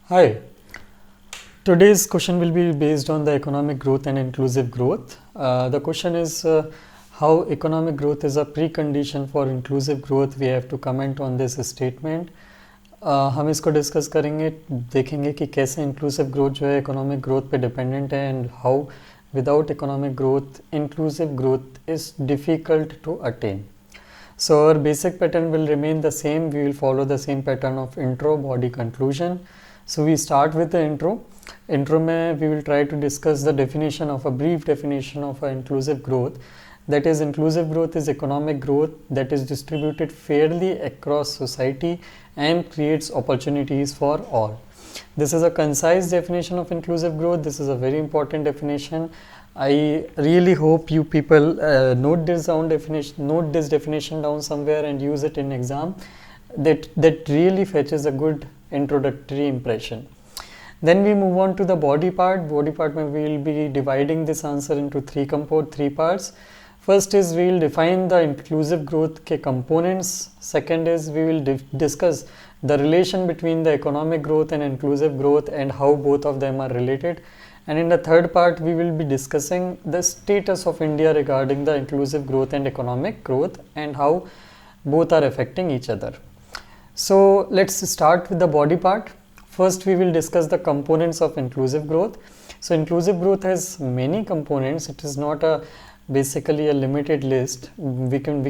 Hi, today's question will be based on the economic growth and inclusive growth. The question is how economic growth is a precondition for inclusive growth. We have to comment on this statement. हम इसको discuss करेंगे, देखेंगे कि कैसे inclusive growth जो है economic growth पे dependent है and how without economic growth inclusive growth is difficult to attain. So our basic pattern will remain the same. We will follow the same pattern of intro, body, conclusion. So we start with the intro. Intro में we will try to discuss the definition of a brief definition of a inclusive growth. That is, inclusive growth is economic growth that is distributed fairly across society and creates opportunities for all. This is a concise definition of inclusive growth. This is a very important definition. I really hope you people note this definition down somewhere and use it in exam. That really fetches a good introductory impression. Then we move on to the body part. Body part mein we will be dividing this answer into three parts. First is we will define the inclusive growth ke components. Second is we will discuss the relation between the economic growth and inclusive growth and how both of them are related. And in the third part, we will be discussing the status of India regarding the inclusive growth and economic growth and how both are affecting each other. So let's start with the body part. First, we will discuss the components of inclusive growth. So inclusive growth has many components. It is not basically a limited list. We can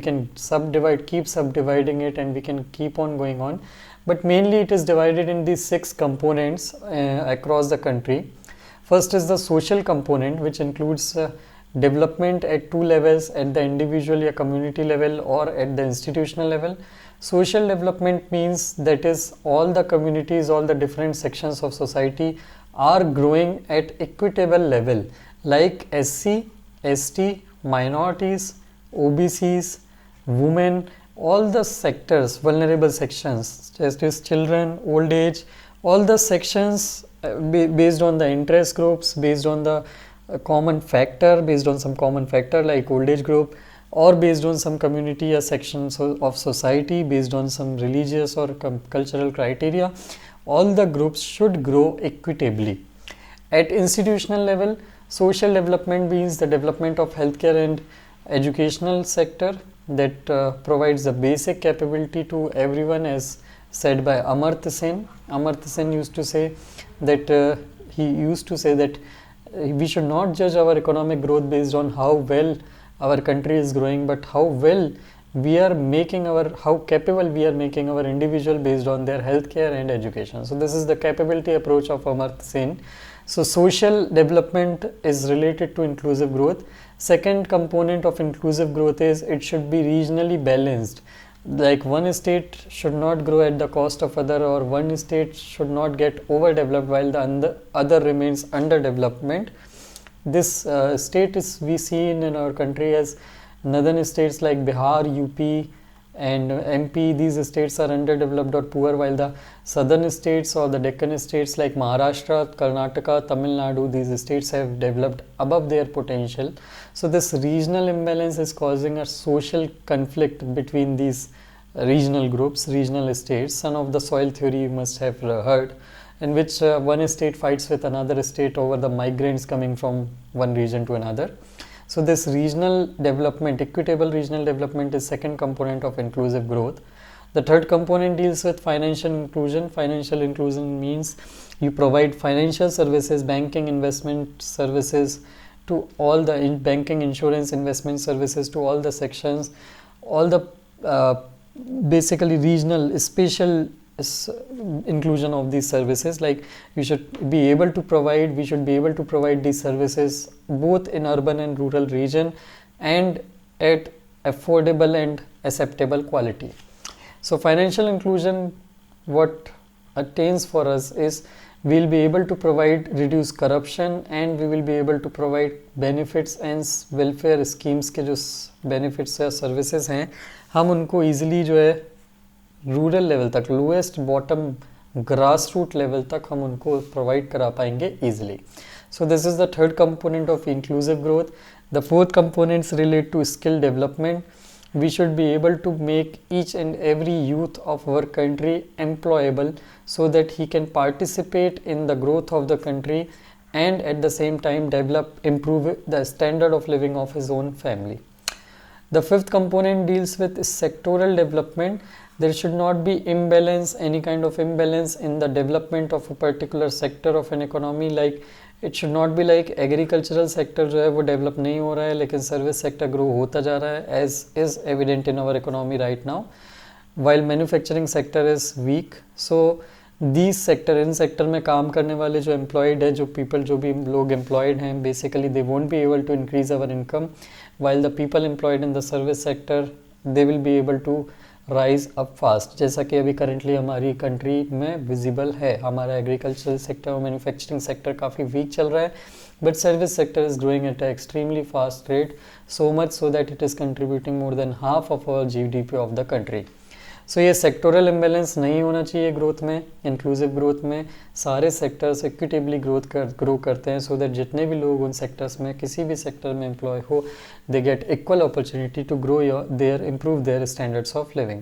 keep subdividing it, and we can keep on going on. But mainly it is divided in these 6 components across the country. First is the social component, which includes development at 2 levels, at the individual or community level or at the institutional level. Social development means that is all the communities, all the different sections of society are growing at equitable level, like SC, ST, minorities, OBCs, women, all the sectors, vulnerable sections, just as children, old age, all the sections based on the interest groups, based on the common factor, based on some common factor like old age group, or based on some community or sections of society, based on some religious or cultural criteria, all the groups should grow equitably. At institutional level, social development means the development of healthcare and educational sector that provides the basic capability to everyone, as said by Amartya Sen. Amartya Sen used to say that we should not judge our economic growth based on how well our country is growing, but how well how capable we are making our individual based on their healthcare and education. So this is the capability approach of Amartya Sen. So social development is related to inclusive growth. Second component of inclusive growth is it should be regionally balanced. Like one state should not grow at the cost of other, or one state should not get overdeveloped while the other remains underdevelopment. This state is we see in our country as northern states like Bihar, UP and MP. These states are underdeveloped or poor, while the southern states or the Deccan states like Maharashtra, Karnataka, Tamil Nadu, these states have developed above their potential. So this regional imbalance is causing a social conflict between these regional groups, regional states. Son of the soil theory you must have heard, in which one state fights with another state over the migrants coming from one region to another. So this regional development, equitable regional development, is second component of inclusive growth. The third component deals with financial inclusion. Financial inclusion means you provide financial services, banking, investment services to all the banking, insurance, investment services to all the sections, all the basically regional, spatial inclusion of these services. Like we should be able to provide these services both in urban and rural region and at affordable and acceptable quality. So financial inclusion, what attains for us is we will be able to reduce corruption, and we will be able to provide benefits and welfare schemes के जो benefits या services हैं, हम उनको easily जो है rural level तक, lowest bottom grass root level तक हम उनको प्रोवाइड करा पाएंगे easily. So this is the third component of inclusive growth. The fourth components relate to skill development. we should be able to make each and every youth of our country employable so that he can participate in the growth of the country and at the same time improve the standard of living of his own family. The fifth component deals with sectoral development. There should not be any kind of imbalance in the development of a particular sector of an economy. Like it should not be like agricultural sector जो है वो develop नहीं हो रहा है लेकिन service sector grow होता जा रहा है, as is evident in our economy right now, while manufacturing sector is weak. So these sector, in sector में काम करने वाले जो employed है, जो people, जो भी लोग employed हैं, basically they won't be able to increase our income, while the people employed in the service sector they will be able to rise up fast, जैसा कि अभी currently हमारी country में visible है. हमारा agricultural sector और manufacturing sector काफ़ी weak चल रहा है, but service sector is growing at an extremely fast rate, so much so that it is contributing more than half of our GDP of the country. सो ये sectoral imbalance नहीं होना चाहिए growth में. Inclusive growth में सारे sectors equitably grow करते हैं so that जितने भी लोग उन सेक्टर्स में किसी भी सेक्टर में एम्प्लॉय हो they get equal opportunity to grow improve their standards of living.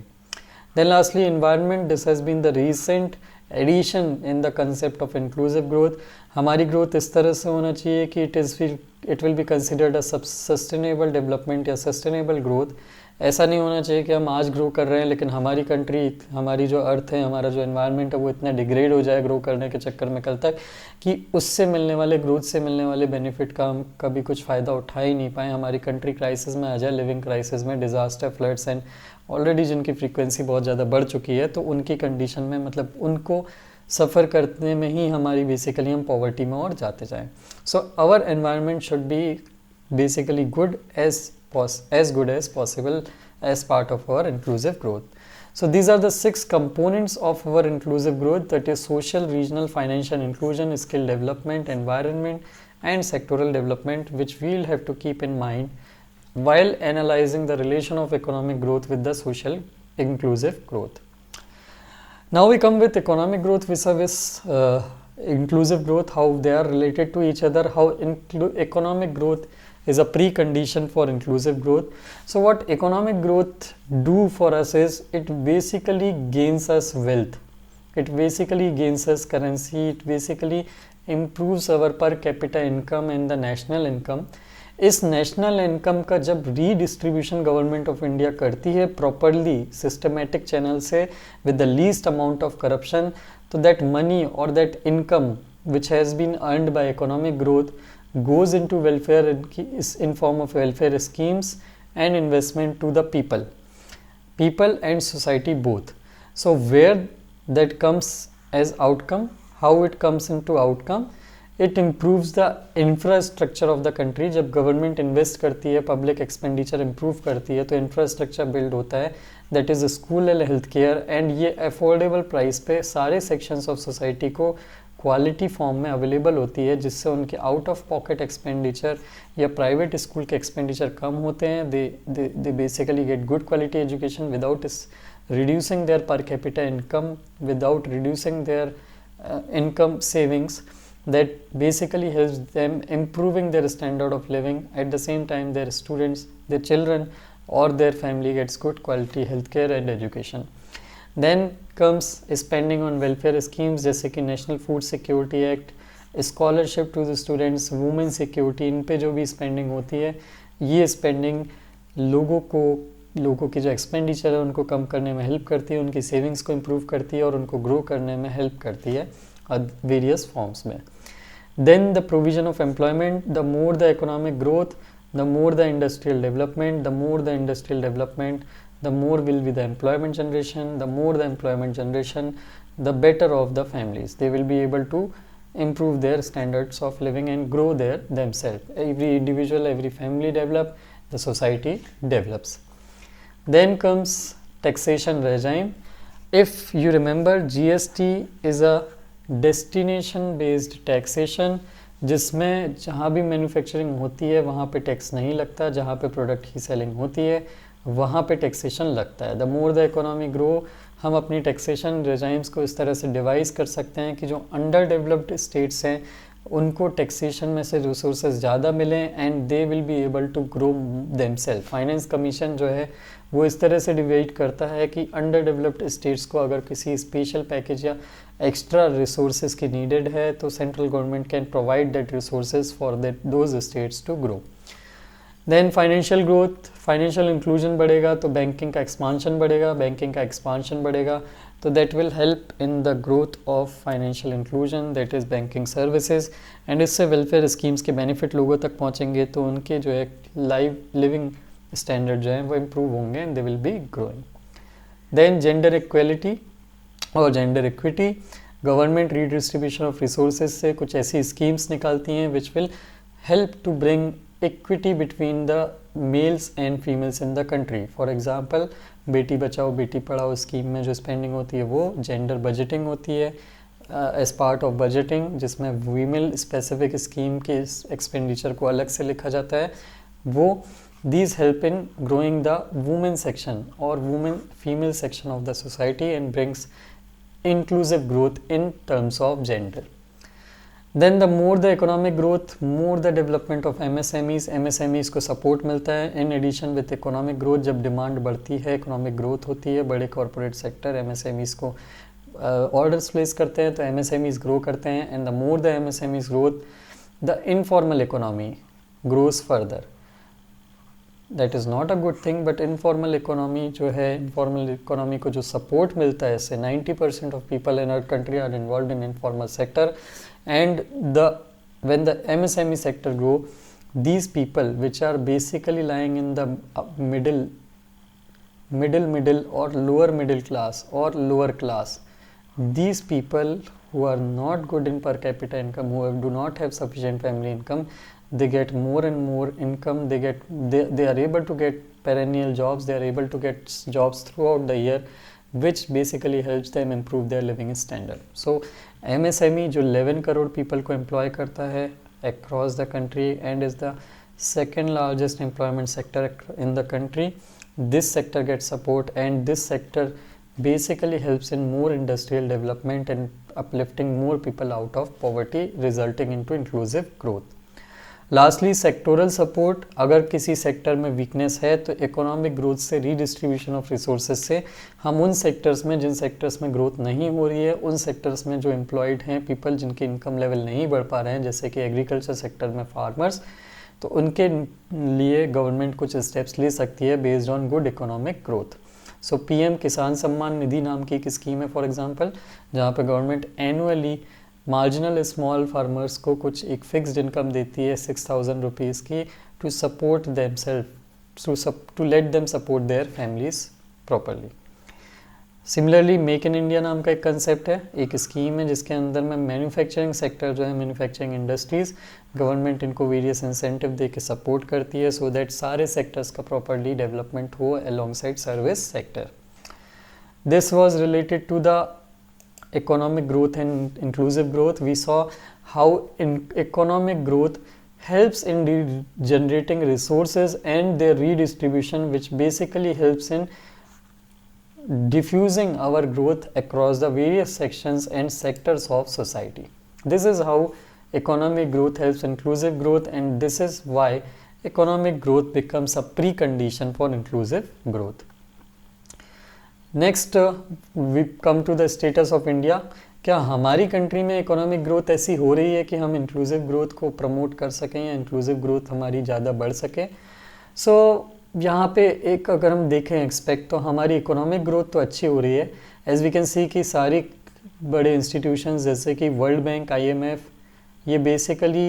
Then lastly environment. This has been the recent addition in the concept of inclusive growth. हमारी ग्रोथ इस तरह से होना चाहिए कि it will be considered a sustainable development या sustainable growth. ऐसा नहीं होना चाहिए कि हम आज ग्रो कर रहे हैं लेकिन हमारी कंट्री, हमारी जो अर्थ है, हमारा जो एनवायरनमेंट है वो इतना डिग्रेड हो जाए ग्रो करने के चक्कर में कल तक कि उससे मिलने वाले ग्रोथ से मिलने वाले बेनिफिट का हम कभी कुछ फ़ायदा उठा ही नहीं पाए. हमारी कंट्री क्राइसिस में आ जाए, लिविंग क्राइसिस में, डिज़ास्टर, फ्लड्स एंड ऑलरेडी जिनकी फ्रीक्वेंसी बहुत ज़्यादा बढ़ चुकी है तो उनकी कंडीशन में मतलब उनको सफ़र करने में ही हमारी बेसिकली हम पॉवर्टी में और जाते जाएँ. So our environment should be basically good as good as possible as part of our inclusive growth. So these are the 6 components of our inclusive growth, that is social, regional, financial inclusion, skill development, environment and sectoral development, which we'll have to keep in mind while analyzing the relation of economic growth with the social inclusive growth. Now we come with economic growth vis-a-vis inclusive growth, how they are related to each other, how economic growth is a precondition for inclusive growth. So what economic growth do for us is it basically gains us wealth, it basically gains us currency, it basically improves our per capita income and the national income. इस national income का जब redistribution government of India करती है properly systematic channel से with the least amount of corruption, तो that money और that income which has been earned by economic growth goes into welfare in form of welfare schemes and investment to the people and society both. So where that comes as outcome, how it comes into outcome, it improves the infrastructure of the country. जब government invest करती है, public expenditure improve करती है तो infrastructure build होता है, that is school and health care, and ये affordable price पे सारे सेक्शंस ऑफ सोसाइटी को क्वालिटी फॉर्म में अवेलेबल होती है, जिससे उनके आउट ऑफ पॉकेट एक्सपेंडिचर या प्राइवेट स्कूल के एक्सपेंडिचर कम होते हैं. They basically get good quality education without reducing there per capita income, without reducing there income savings, that basically helps them improving their standard of living. At the same time their students, their children or their family gets good quality healthcare and education. Then comes spending on welfare schemes जैसे कि national food security act, scholarship to the students, women security, इन पे जो भी spending होती है, ये spending लोगों की जो एक्सपेंडिचर है उनको कम करने में हेल्प करती है, उनकी सेविंग्स को इम्प्रूव करती है और उनको ग्रो करने में हेल्प करती है वेरियस फॉर्म्स में. Then the provision of employment. The more the economic growth, the more the industrial development, the more the industrial development, the more will be the employment generation. The more the employment generation, the better of the families. They will be able to improve their standards of living and grow themselves. Every individual, every family develop, the society develops. Then comes taxation regime. If you remember, GST is a destination based taxation, जिसमें जहाँ भी manufacturing होती है वहाँ पे tax नहीं लगता, जहाँ पे प्रोडक्ट की सेलिंग होती है वहाँ पे टैक्सेशन लगता है. The more the economy grow, हम अपनी टैक्सेशन रेजाइम्स को इस तरह से डिवाइस कर सकते हैं कि जो अंडर डेवलप्ड स्टेट्स हैं उनको टैक्सेशन में से रिसोर्सेज ज़्यादा मिलें and they will be able to grow themself. Finance commission जो है वो इस तरह से डिवाइड करता है कि अंडर डेवलप्ड स्टेट्स को अगर किसी स्पेशल पैकेज या एक्स्ट्रा रिसोर्सेज की नीडेड है तो central government can provide that resources for that those states to grow. Then financial growth, financial inclusion बढ़ेगा तो बैंकिंग का एक्सपांशन बढ़ेगा, बैंकिंग का एक्सपांशन बढ़ेगा तो that will help in the growth of financial inclusion, that is banking services, and इससे welfare schemes के benefit लोगों तक पहुंचेंगे तो उनके जो है लिविंग स्टैंडर्ड जो है वो इम्प्रूव होंगे and they will be growing. Then gender equality और gender equity, government redistribution of resources से कुछ ऐसी स्कीम्स निकालती हैं which will help to bring equity between the males and females in the country. For example, Beti Bachao Beti Padhao scheme में जो spending होती है वो जेंडर बजटिंग होती है एज पार्ट ऑफ बजटिंग, जिसमें वीमेल स्पेसिफिक स्कीम के एक्सपेंडिचर को अलग से लिखा जाता है। वो these help in growing the women section or women female section of the society and brings inclusive growth in terms of gender. Then the more the economic growth, more the development of MSMEs को support मिलता है। In addition with economic growth, जब demand बढ़ती है, economic growth होती है, बड़े corporate sector MSMEs को orders place करते हैं तो MSMEs grow करते हैं, and the more the MSMEs growth, the informal economy grows further. That is not a good thing, but informal economy जो है, informal economy को जो support मिलता है इससे 90% of people in our country are involved in informal sector, and when the MSME sector grow, these people which are basically lying in the middle or lower middle class or lower class, these people who are not good in per capita income, who do not have sufficient family income, they get more and more income, they are able to get perennial jobs, they are able to get jobs throughout the year, which basically helps them improve their living standard. So MSME जो 11 crore people को employ करता है across the country and is the second largest employment sector in the country. This sector gets support and this sector basically helps in more industrial development and uplifting more people out of poverty, resulting into inclusive growth. Lastly sectoral support, अगर किसी sector में weakness है तो economic growth से redistribution of resources से हम उन sectors में, जिन सेक्टर्स में ग्रोथ नहीं हो रही है, उन सेक्टर्स में जो एम्प्लॉयड हैं पीपल जिनके इनकम लेवल नहीं बढ़ पा रहे हैं, जैसे कि एग्रीकल्चर सेक्टर में फार्मर्स, तो उनके लिए गवर्नमेंट कुछ स्टेप्स ले सकती है based on good economic growth. So PM किसान सम्मान निधि नाम की एक स्कीम है फॉर एग्जांपल, जहाँ पे government annually marginal small farmers को कुछ एक फिक्स्ड इनकम देती है 6,000 रुपीज़ की to support themself, to let them support their families properly. Similarly make in India नाम का एक कंसेप्ट है, एक स्कीम है जिसके अंदर में मैन्युफैक्चरिंग सेक्टर जो है, मैन्युफैक्चरिंग इंडस्ट्रीज़, गवर्नमेंट इनको वेरियस इंसेंटिव दे के सपोर्ट करती है सो दैट सारे सेक्टर्स का प्रॉपरली डेवलपमेंट हो alongside service sector. This was related to the economic growth and inclusive growth. We saw how economic growth helps in generating resources and their redistribution, which basically helps in diffusing our growth across the various sections and sectors of society. This is how economic growth helps inclusive growth, and this is why economic growth becomes a precondition for inclusive growth. Next we come to the status of India. क्या हमारी country में economic growth ऐसी हो रही है कि हम inclusive growth को प्रमोट कर सकें या इंक्लूसिव ग्रोथ हमारी ज़्यादा बढ़ सके? सो यहाँ पे एक अगर हम देखें एक्सपेक्ट, तो हमारी इकोनॉमिक ग्रोथ तो अच्छी हो रही है। एज वी कैन सी कि सारी बड़े इंस्टीट्यूशंस जैसे कि वर्ल्ड बैंक, IMF, ये basically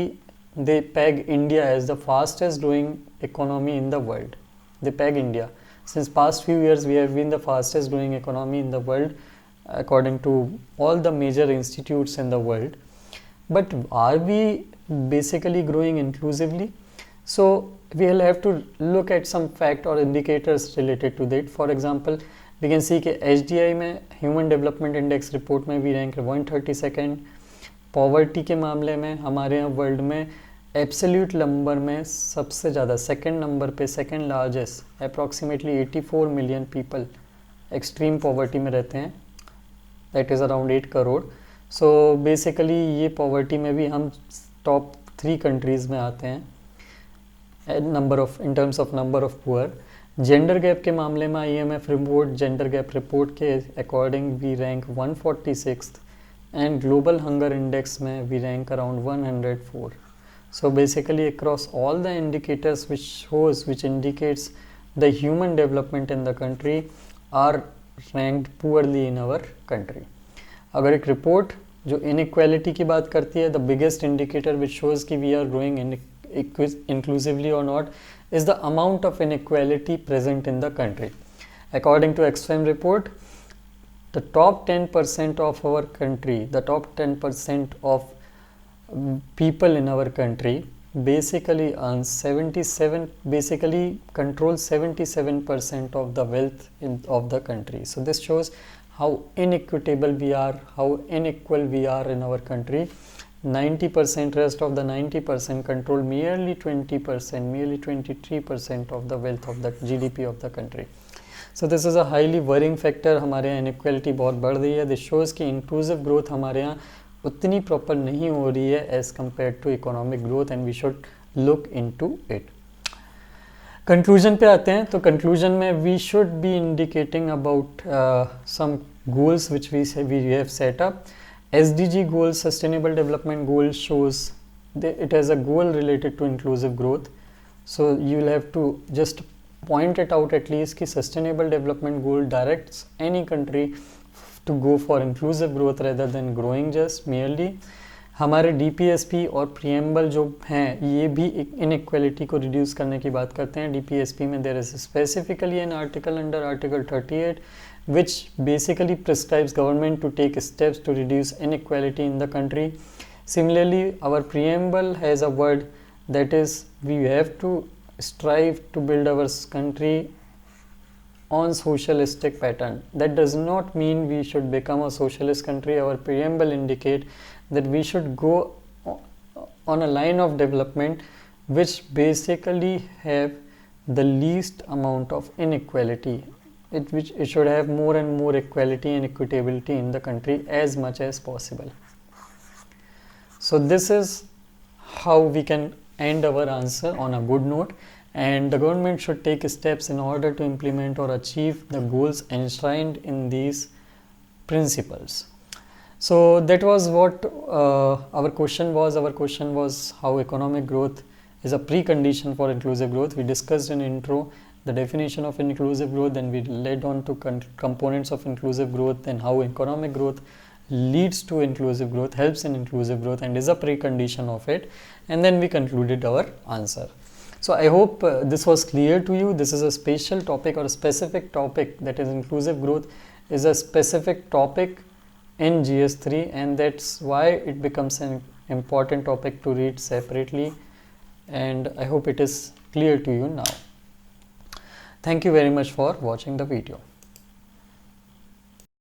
they peg India as the fastest growing economy in the world. They peg India. Since past few years, we have been the fastest growing economy in the world according to all the major institutes in the world. But are we basically growing inclusively? So we will have to look at some fact or indicators related to that. For example, we can see कि HDI में Human Development Index report में we rank 132nd. Poverty के मामले में हमारे यहाँ world में absolute number में सबसे ज़्यादा सेकंड नंबर पे, second largest, approximately 84 million people extreme poverty में रहते हैं, that is around 8 crore. So basically ये पॉवर्टी में भी हम टॉप 3 कंट्रीज़ में आते हैं in terms of number of poor. Gender gap के मामले में IMF report gender gap report के according we rank 146th and global hunger index में we rank around 104। So basically across all the indicators which indicates the human development in the country are ranked poorly in our country. अगर एक report जो inequality की बात करती है, the biggest indicator which shows कि we are growing inclusively or not is the amount of inequality present in the country. According to Oxfam report, the top 10% of our country, the top 10% of people in our country basically earns control 77% of the wealth of the country. So this shows how inequitable we are, how unequal we are in our country. 90%, rest of the 90% control merely 20%, merely 23% of the wealth of the GDP of the country. So this is a highly worrying factor. हमारे यहाँ inequality बहुत बढ़ रही है. This shows कि inclusive growth हमारे यहाँ उतनी प्रॉपर नहीं हो रही है as compare to economic growth and we should look into it. Conclusion पे आते हैं, तो कंक्लूजन में we should be indicating about some goals which we have set up. SDG goal, sustainable development goal, shows it has a goal related to inclusive growth, so you will have to just point it out at least कि sustainable development goal directs any country to go for inclusive growth rather than growing just merely। हमारे DPSP और preamble जो हैं ये भी inequality को reduce करने की बात करते हैं। DPSP में there is specifically an article under Article 38 which basically prescribes government to take steps to reduce inequality in the country। Similarly, our preamble has a word that is we have to strive to build our country on socialistic pattern. That does not mean we should become a socialist country. Our preamble indicate that we should go on a line of development which basically have the least amount of inequality. It should have more and more equality and equitability in the country as much as possible. So this is how we can end our answer on a good note. And the government should take steps in order to implement or achieve the goals enshrined in these principles. So that was what our question was. Our question was how economic growth is a precondition for inclusive growth. We discussed in intro the definition of inclusive growth, then we led on to components of inclusive growth and how economic growth leads to inclusive growth, helps in inclusive growth and is a precondition of it, and then we concluded our answer. So I hope this was clear to you. This is a special topic or a specific topic, that is inclusive growth is a specific topic in GS3 and that's why it becomes an important topic to read separately, and I hope it is clear to you now. Thank you very much for watching the video.